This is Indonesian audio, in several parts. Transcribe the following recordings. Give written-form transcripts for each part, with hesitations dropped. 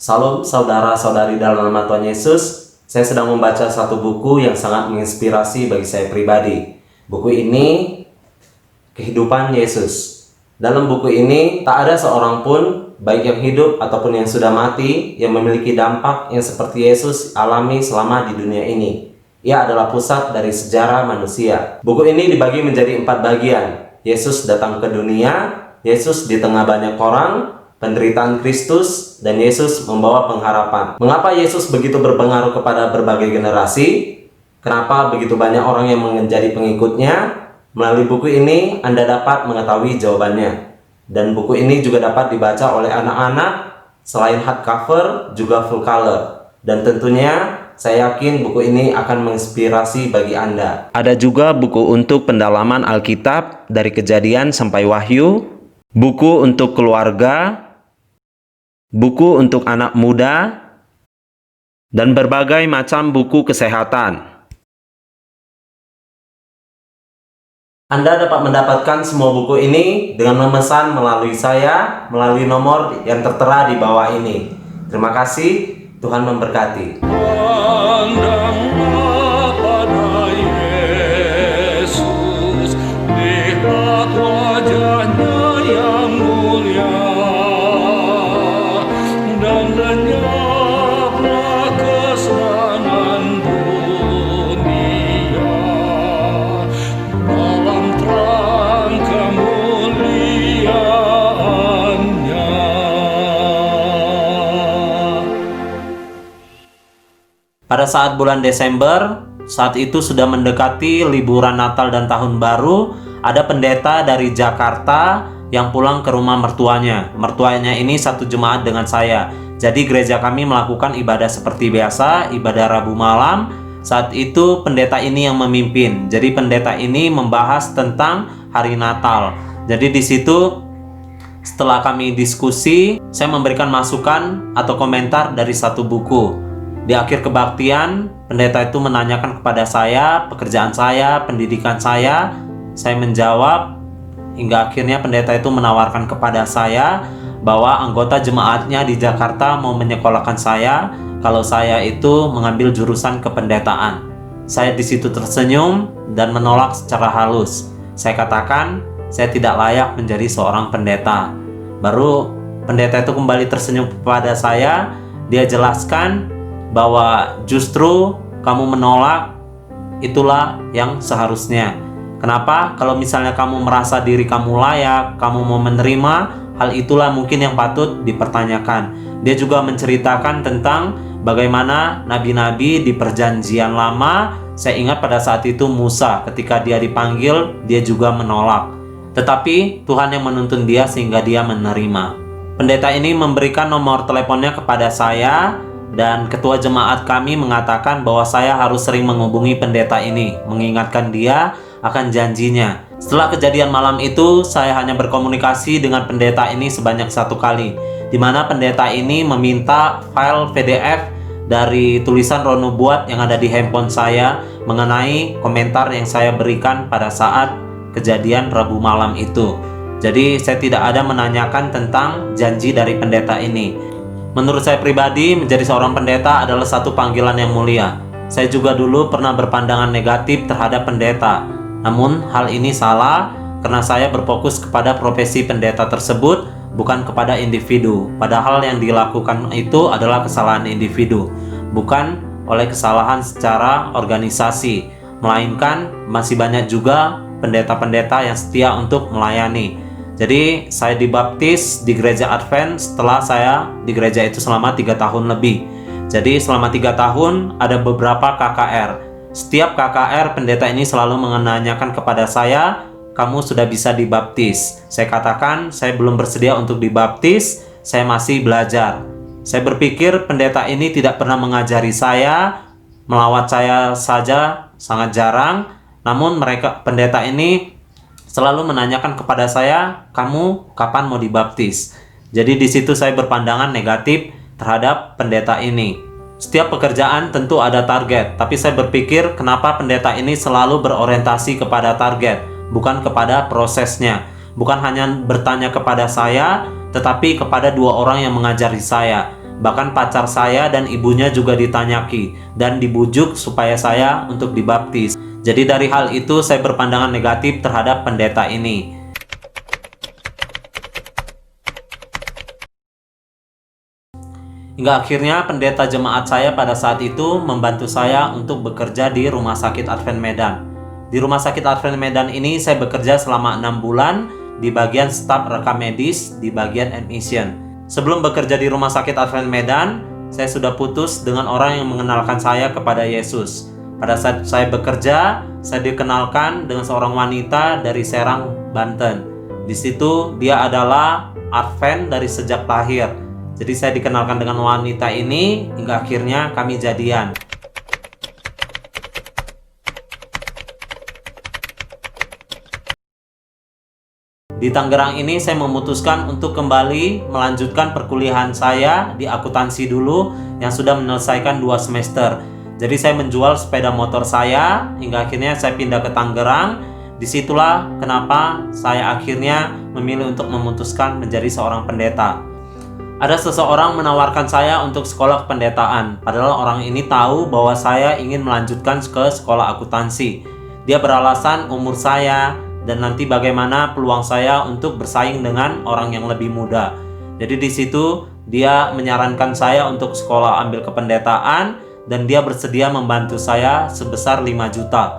Salam saudara-saudari dalam nama Tuhan Yesus. Saya sedang membaca satu buku yang sangat menginspirasi bagi saya pribadi. Buku ini Kehidupan Yesus. Dalam buku ini tak ada seorang pun, baik yang hidup ataupun yang sudah mati, yang memiliki dampak yang seperti Yesus alami selama di dunia ini. Ia adalah pusat dari sejarah manusia. Buku ini dibagi menjadi 4 bagian. Yesus datang ke dunia, Yesus di tengah banyak orang, penderitaan Kristus, dan Yesus membawa pengharapan. Mengapa Yesus begitu berpengaruh kepada berbagai generasi? Kenapa begitu banyak orang yang menjadi pengikutnya? Melalui buku ini Anda dapat mengetahui jawabannya. Dan buku ini juga dapat dibaca oleh anak-anak, selain hardcover juga full color. Dan tentunya saya yakin buku ini akan menginspirasi bagi Anda. Ada juga buku untuk pendalaman Alkitab dari Kejadian sampai Wahyu, buku untuk keluarga, buku untuk anak muda, dan berbagai macam buku kesehatan. Anda dapat mendapatkan semua buku ini dengan memesan melalui saya, melalui nomor yang tertera di bawah ini. Terima kasih, Tuhan memberkati. Pandanglah pada Yesus, lihat wajahnya yang mulia, dan lenyaplah kesenangan dunia dalam terang kemuliaan-Nya. Pada saat bulan Desember, saat itu sudah mendekati liburan Natal dan Tahun Baru, ada pendeta dari Jakarta yang pulang ke rumah mertuanya. Mertuanya ini satu jemaat dengan saya. Jadi gereja kami melakukan ibadah seperti biasa, ibadah Rabu malam. Saat itu pendeta ini yang memimpin. Jadi pendeta ini membahas tentang hari Natal. Jadi di situ setelah kami diskusi, saya memberikan masukan atau komentar dari satu buku. Di akhir kebaktian, pendeta itu menanyakan kepada saya, pekerjaan saya, pendidikan saya. Saya menjawab, hingga akhirnya pendeta itu menawarkan kepada saya bahwa anggota jemaatnya di Jakarta mau menyekolahkan saya kalau saya itu mengambil jurusan kependetaan. Saya di situ tersenyum dan menolak secara halus. Saya katakan, saya tidak layak menjadi seorang pendeta. Baru pendeta itu kembali tersenyum kepada saya. Dia jelaskan bahwa justru kamu menolak itulah yang seharusnya. Kenapa? Kalau misalnya kamu merasa diri kamu layak, kamu mau menerima, hal itulah mungkin yang patut dipertanyakan. Dia juga menceritakan tentang bagaimana nabi-nabi di perjanjian lama. Saya ingat pada saat itu Musa, ketika dia dipanggil, dia juga menolak. Tetapi Tuhan yang menuntun dia sehingga dia menerima. Pendeta ini memberikan nomor teleponnya kepada saya, dan ketua jemaat kami mengatakan bahwa saya harus sering menghubungi pendeta ini, mengingatkan dia akan janjinya. Setelah kejadian malam itu, saya hanya berkomunikasi dengan pendeta ini sebanyak 1 kali, di mana pendeta ini meminta file PDF dari tulisan Rono Buat yang ada di handphone saya mengenai komentar yang saya berikan pada saat kejadian Rabu malam itu. Jadi saya tidak ada menanyakan tentang janji dari pendeta ini. Menurut saya pribadi, menjadi seorang pendeta adalah satu panggilan yang mulia. Saya juga dulu pernah berpandangan negatif terhadap pendeta. Namun hal ini salah karena saya berfokus kepada profesi pendeta tersebut, bukan kepada individu. Padahal yang dilakukan itu adalah kesalahan individu, bukan oleh kesalahan secara organisasi. Melainkan masih banyak juga pendeta-pendeta yang setia untuk melayani. Jadi saya dibaptis di gereja Advent setelah saya di gereja itu selama 3 tahun lebih. Jadi selama 3 tahun ada beberapa KKR. Setiap KKR pendeta ini selalu menanyakan kepada saya, kamu sudah bisa dibaptis? Saya katakan saya belum bersedia untuk dibaptis, saya masih belajar. Saya berpikir pendeta ini tidak pernah mengajari saya, melawat saya saja sangat jarang. Namun pendeta ini selalu menanyakan kepada saya, kamu kapan mau dibaptis? Jadi di situ saya berpandangan negatif terhadap pendeta ini. Setiap pekerjaan tentu ada target, tapi saya berpikir kenapa pendeta ini selalu berorientasi kepada target, bukan kepada prosesnya. Bukan hanya bertanya kepada saya, tetapi kepada 2 orang yang mengajari saya. Bahkan pacar saya dan ibunya juga ditanyaki dan dibujuk supaya saya untuk dibaptis. Jadi dari hal itu saya berpandangan negatif terhadap pendeta ini. Hingga akhirnya pendeta jemaat saya pada saat itu membantu saya untuk bekerja di Rumah Sakit Advent Medan. Di Rumah Sakit Advent Medan ini saya bekerja selama 6 bulan di bagian staf rekam medis di bagian admission. Sebelum bekerja di Rumah Sakit Advent Medan, saya sudah putus dengan orang yang mengenalkan saya kepada Yesus. Pada saat saya bekerja, saya dikenalkan dengan seorang wanita dari Serang, Banten. Di situ dia adalah Advent dari sejak lahir. Jadi saya dikenalkan dengan wanita ini hingga akhirnya kami jadian. Di Tangerang ini saya memutuskan untuk kembali melanjutkan perkuliahan saya di akuntansi dulu yang sudah menyelesaikan 2 semester. Jadi saya menjual sepeda motor saya hingga akhirnya saya pindah ke Tangerang. Disitulah kenapa saya akhirnya memilih untuk memutuskan menjadi seorang pendeta. Ada seseorang menawarkan saya untuk sekolah kependetaan, padahal orang ini tahu bahwa saya ingin melanjutkan ke sekolah akuntansi. Dia beralasan umur saya dan nanti bagaimana peluang saya untuk bersaing dengan orang yang lebih muda. Jadi di situ dia menyarankan saya untuk sekolah ambil kependetaan dan dia bersedia membantu saya sebesar 5 juta.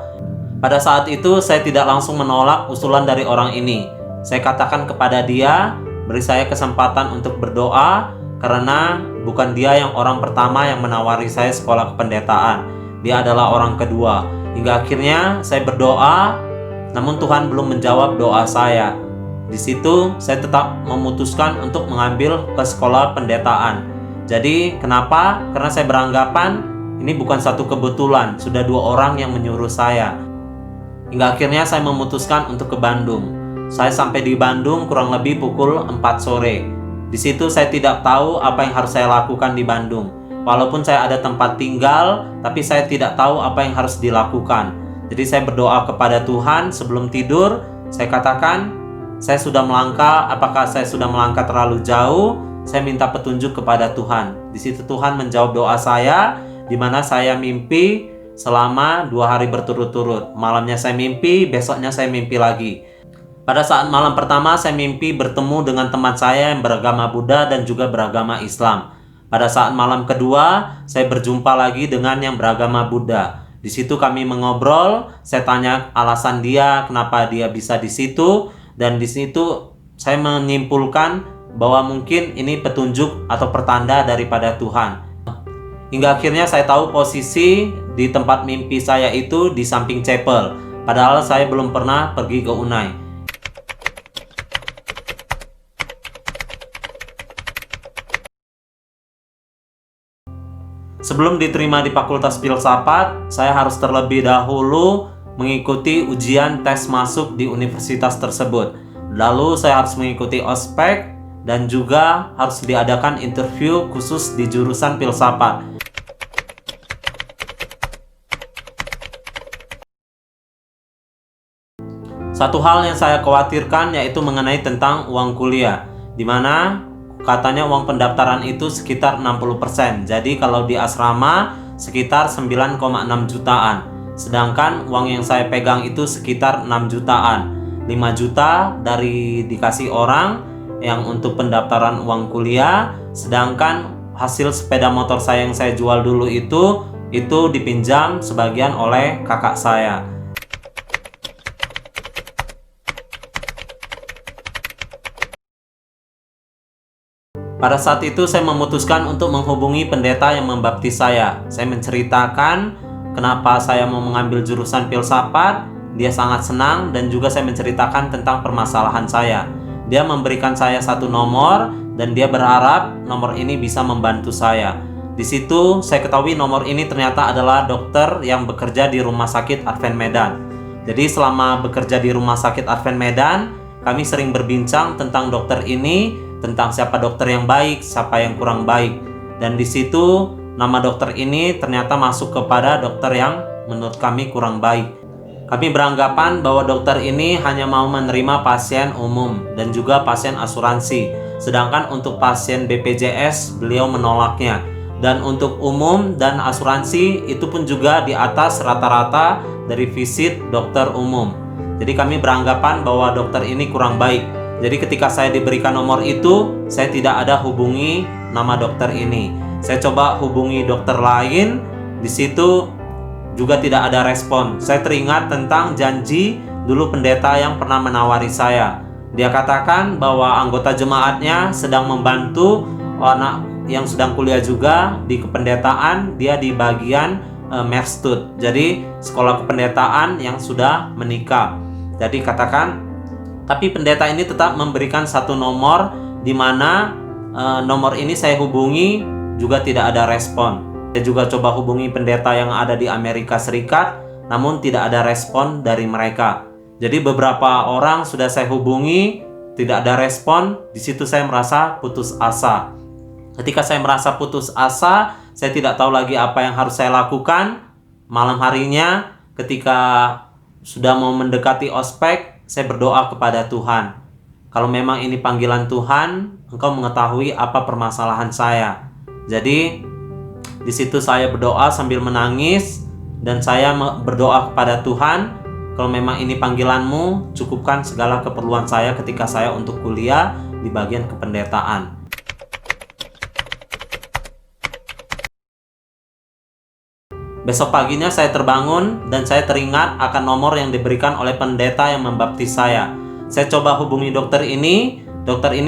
Pada saat itu saya tidak langsung menolak usulan dari orang ini. Saya katakan kepada dia, beri saya kesempatan untuk berdoa karena bukan dia yang orang pertama yang menawari saya sekolah kependetaan. Dia adalah orang kedua. Hingga akhirnya saya berdoa, namun Tuhan belum menjawab doa saya. Di situ saya tetap memutuskan untuk mengambil ke sekolah pendetaan. Jadi kenapa? Karena saya beranggapan ini bukan satu kebetulan, sudah 2 orang yang menyuruh saya. Hingga akhirnya saya memutuskan untuk ke Bandung. Saya sampai di Bandung kurang lebih pukul 4 sore. Di situ saya tidak tahu apa yang harus saya lakukan di Bandung. Walaupun saya ada tempat tinggal, tapi saya tidak tahu apa yang harus dilakukan. Jadi saya berdoa kepada Tuhan sebelum tidur. Saya katakan, saya sudah melangkah, apakah saya sudah melangkah terlalu jauh? Saya minta petunjuk kepada Tuhan. Di situ Tuhan menjawab doa saya, di mana saya mimpi selama 2 hari berturut-turut. Malamnya saya mimpi, besoknya saya mimpi lagi. Pada saat malam pertama saya mimpi bertemu dengan teman saya yang beragama Buddha dan juga beragama Islam. Pada saat malam kedua saya berjumpa lagi dengan yang beragama Buddha. Di situ kami mengobrol, saya tanya alasan dia kenapa dia bisa di situ dan di situ saya menyimpulkan bahwa mungkin ini petunjuk atau pertanda daripada Tuhan. Hingga akhirnya saya tahu posisi di tempat mimpi saya itu di samping chapel. Padahal saya belum pernah pergi ke Unai. Sebelum diterima di Fakultas Filsafat, saya harus terlebih dahulu mengikuti ujian tes masuk di universitas tersebut. Lalu saya harus mengikuti ospek dan juga harus diadakan interview khusus di jurusan filsafat. Satu hal yang saya khawatirkan yaitu mengenai tentang uang kuliah, di mana katanya uang pendaftaran itu sekitar 60%. Jadi kalau di asrama sekitar 9,6 jutaan. Sedangkan uang yang saya pegang itu sekitar 6 jutaan. 5 juta dari dikasih orang yang untuk pendaftaran uang kuliah. Sedangkan hasil sepeda motor saya yang saya jual dulu itu dipinjam sebagian oleh kakak saya. Pada saat itu saya memutuskan untuk menghubungi pendeta yang membaptis saya. Saya menceritakan kenapa saya mau mengambil jurusan filsafat. Dia sangat senang dan juga saya menceritakan tentang permasalahan saya. Dia memberikan saya 1 nomor dan dia berharap nomor ini bisa membantu saya. Di situ saya ketahui nomor ini ternyata adalah dokter yang bekerja di Rumah Sakit Advent Medan. Jadi selama bekerja di Rumah Sakit Advent Medan, kami sering berbincang tentang dokter ini, tentang siapa dokter yang baik, siapa yang kurang baik. Dan di situ nama dokter ini ternyata masuk kepada dokter yang menurut kami kurang baik. Kami beranggapan bahwa dokter ini hanya mau menerima pasien umum dan juga pasien asuransi. Sedangkan untuk pasien BPJS beliau menolaknya. Dan untuk umum dan asuransi itu pun juga di atas rata-rata dari visit dokter umum. Jadi kami beranggapan bahwa dokter ini kurang baik. Jadi ketika saya diberikan nomor itu, saya tidak ada hubungi nama dokter ini. Saya coba hubungi dokter lain, di situ juga tidak ada respon. Saya teringat tentang janji dulu pendeta yang pernah menawari saya. Dia katakan bahwa anggota jemaatnya sedang membantu anak yang sedang kuliah juga di kependetaan, dia di bagian Merstud. Jadi sekolah kependetaan yang sudah menikah. Jadi katakan, tapi pendeta ini tetap memberikan satu nomor di mana nomor ini saya hubungi juga tidak ada respon. Saya juga coba hubungi pendeta yang ada di Amerika Serikat, namun tidak ada respon dari mereka. Jadi beberapa orang sudah saya hubungi, tidak ada respon. Di situ saya merasa putus asa. Ketika saya merasa putus asa, saya tidak tahu lagi apa yang harus saya lakukan. Malam harinya, ketika sudah mau mendekati ospek, saya berdoa kepada Tuhan. Kalau memang ini panggilan Tuhan, Engkau mengetahui apa permasalahan saya. Jadi di situ saya berdoa sambil menangis dan saya berdoa kepada Tuhan, kalau memang ini panggilan-Mu, cukupkan segala keperluan saya ketika saya untuk kuliah di bagian kependetaan. Besok paginya saya terbangun dan saya teringat akan nomor yang diberikan oleh pendeta yang membaptis saya. Saya coba hubungi dokter ini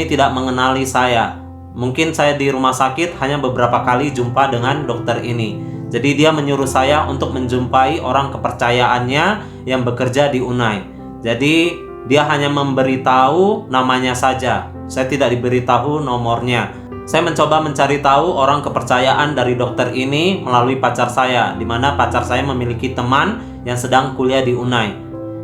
tidak mengenali saya. Mungkin saya di rumah sakit hanya beberapa kali jumpa dengan dokter ini. Jadi dia menyuruh saya untuk menjumpai orang kepercayaannya yang bekerja di UNAI. Jadi dia hanya memberitahu namanya saja. Saya tidak diberitahu nomornya. Saya mencoba mencari tahu orang kepercayaan dari dokter ini melalui pacar saya, di mana pacar saya memiliki teman yang sedang kuliah di UNAI.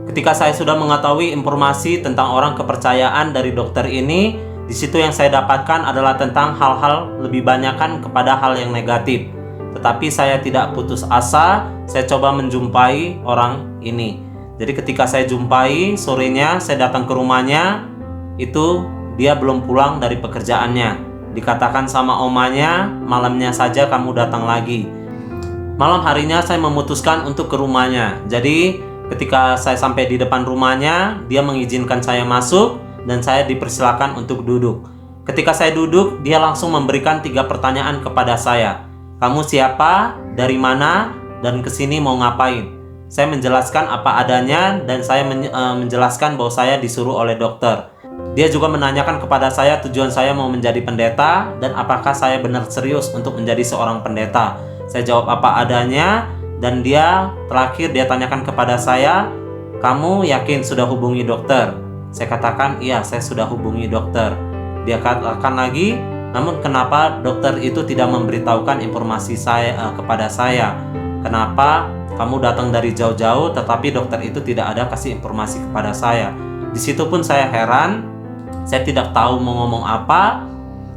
Ketika saya sudah mengetahui informasi tentang orang kepercayaan dari dokter ini, di situ yang saya dapatkan adalah tentang hal-hal lebih banyakkan kepada hal yang negatif. Tetapi saya tidak putus asa, saya coba menjumpai orang ini. Jadi ketika saya jumpai, sorenya saya datang ke rumahnya, itu dia belum pulang dari pekerjaannya. Dikatakan sama omanya, malamnya saja kamu datang lagi. Malam harinya saya memutuskan untuk ke rumahnya. Jadi ketika saya sampai di depan rumahnya, dia mengizinkan saya masuk dan saya dipersilakan untuk duduk. Ketika saya duduk, dia langsung memberikan 3 pertanyaan kepada saya. Kamu siapa? Dari mana? Dan kesini mau ngapain? Saya menjelaskan apa adanya dan saya menjelaskan bahwa saya disuruh oleh dokter. Dia juga menanyakan kepada saya tujuan saya mau menjadi pendeta dan apakah saya benar serius untuk menjadi seorang pendeta. Saya jawab apa adanya dan dia terakhir dia tanyakan kepada saya, kamu yakin sudah hubungi dokter? Saya katakan iya, saya sudah hubungi dokter. Dia katakan lagi, namun kenapa dokter itu tidak memberitahukan informasi saya kepada saya? Kenapa kamu datang dari jauh-jauh tetapi dokter itu tidak ada kasih informasi kepada saya? Di situ pun saya heran. Saya tidak tahu mau ngomong apa,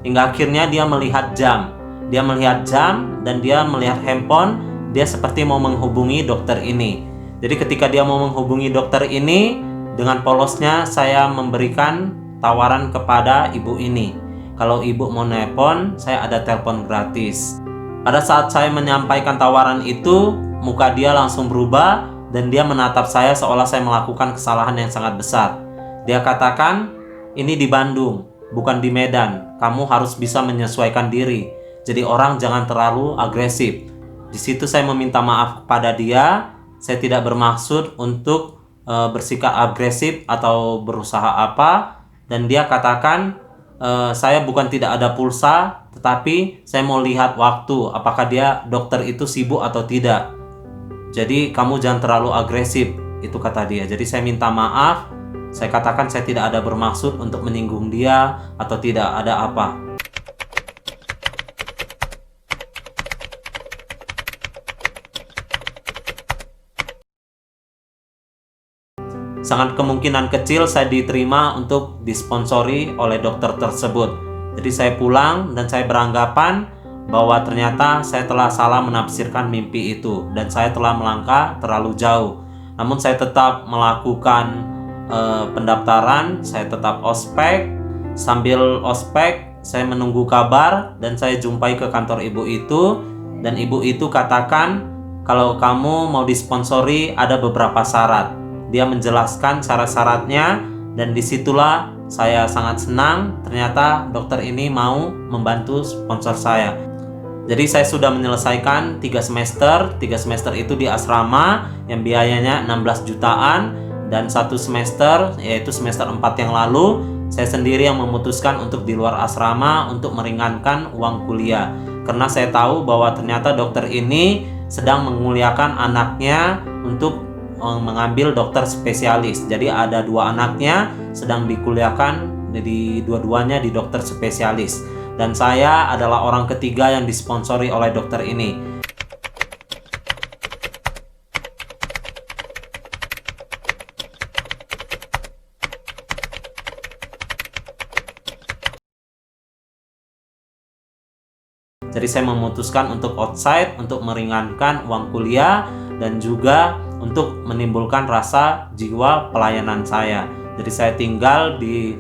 hingga akhirnya dia melihat jam. Dia melihat jam dan dia melihat handphone, dia seperti mau menghubungi dokter ini. Jadi ketika dia mau menghubungi dokter ini, dengan polosnya saya memberikan tawaran kepada ibu ini. Kalau ibu mau nelpon, saya ada telepon gratis. Pada saat saya menyampaikan tawaran itu, muka dia langsung berubah dan dia menatap saya seolah saya melakukan kesalahan yang sangat besar. Dia katakan, ini di Bandung, bukan di Medan. Kamu harus bisa menyesuaikan diri. Jadi orang jangan terlalu agresif. Di situ saya meminta maaf kepada dia. Saya tidak bermaksud untuk bersikap agresif atau berusaha apa. Dan dia katakan, saya bukan tidak ada pulsa, tetapi saya mau lihat waktu. Apakah dia dokter itu sibuk atau tidak. Jadi kamu jangan terlalu agresif. Itu kata dia. Jadi saya minta maaf. Saya katakan saya tidak ada bermaksud untuk menyinggung dia atau tidak ada apa. Sangat kemungkinan kecil saya diterima untuk disponsori oleh dokter tersebut. Jadi saya pulang dan saya beranggapan bahwa ternyata saya telah salah menafsirkan mimpi itu dan saya telah melangkah terlalu jauh. Namun saya tetap melakukan pendaftaran, saya tetap ospek. Sambil ospek, saya menunggu kabar dan saya jumpai ke kantor ibu itu, dan ibu itu katakan kalau kamu mau disponsori ada beberapa syarat. Dia menjelaskan syarat-syaratnya, dan disitulah saya sangat senang. Ternyata dokter ini mau membantu sponsor saya. Jadi saya sudah menyelesaikan 3 semester. 3 semester itu di asrama yang biayanya 16 jutaan, dan 1 semester yaitu semester 4 yang lalu saya sendiri yang memutuskan untuk di luar asrama untuk meringankan uang kuliah. Karena saya tahu bahwa ternyata dokter ini sedang menguliakan anaknya untuk mengambil dokter spesialis. Jadi ada 2 anaknya sedang dikuliakan, di dua-duanya di dokter spesialis. Dan saya adalah orang ketiga yang disponsori oleh dokter ini. Jadi saya memutuskan untuk outside, untuk meringankan uang kuliah, dan juga untuk menimbulkan rasa jiwa pelayanan saya. Jadi saya tinggal di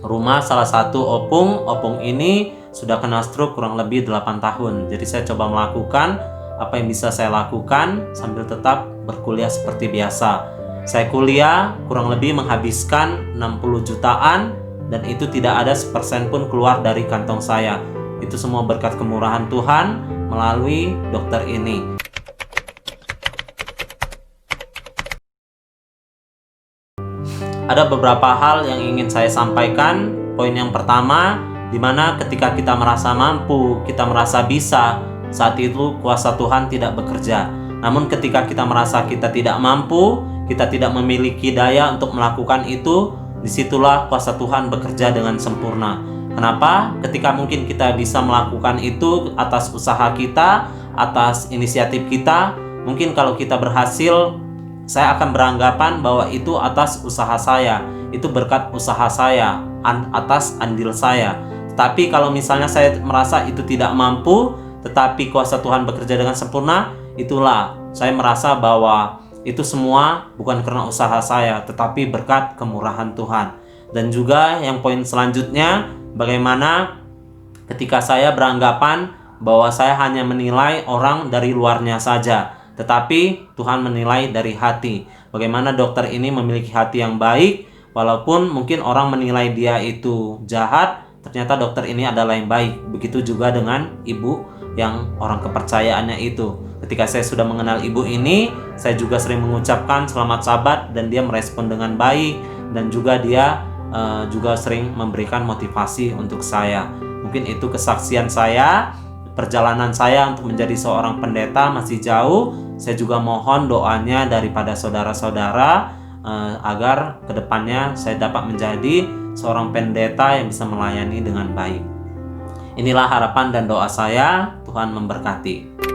rumah salah satu opung. Opung ini sudah kena stroke kurang lebih 8 tahun. Jadi saya coba melakukan apa yang bisa saya lakukan sambil tetap berkuliah seperti biasa. Saya kuliah kurang lebih menghabiskan 60 jutaan, dan itu tidak ada sepersen pun keluar dari kantong saya. Itu semua berkat kemurahan Tuhan melalui dokter ini. Ada beberapa hal yang ingin saya sampaikan. Poin yang pertama, dimana ketika kita merasa mampu, kita merasa bisa, saat itu kuasa Tuhan tidak bekerja. Namun ketika kita merasa kita tidak mampu, kita tidak memiliki daya untuk melakukan itu, disitulah kuasa Tuhan bekerja dengan sempurna. Kenapa? Ketika mungkin kita bisa melakukan itu atas usaha kita, atas inisiatif kita, mungkin kalau kita berhasil, saya akan beranggapan bahwa itu atas usaha saya, itu berkat usaha saya, atas andil saya. Tetapi kalau misalnya saya merasa itu tidak mampu, tetapi kuasa Tuhan bekerja dengan sempurna, itulah saya merasa bahwa itu semua bukan karena usaha saya, tetapi berkat kemurahan Tuhan. Dan juga yang poin selanjutnya, bagaimana ketika saya beranggapan bahwa saya hanya menilai orang dari luarnya saja, tetapi Tuhan menilai dari hati. Bagaimana dokter ini memiliki hati yang baik, walaupun mungkin orang menilai dia itu jahat, ternyata dokter ini adalah yang baik. Begitu juga dengan ibu yang orang kepercayaannya itu. Ketika saya sudah mengenal ibu ini, saya juga sering mengucapkan selamat sabat, dan dia merespon dengan baik, dan juga dia juga sering memberikan motivasi untuk saya. Mungkin itu kesaksian saya. Perjalanan saya untuk menjadi seorang pendeta masih jauh. Saya juga mohon doanya daripada saudara-saudara agar kedepannya saya dapat menjadi seorang pendeta yang bisa melayani dengan baik. Inilah harapan dan doa saya. Tuhan memberkati.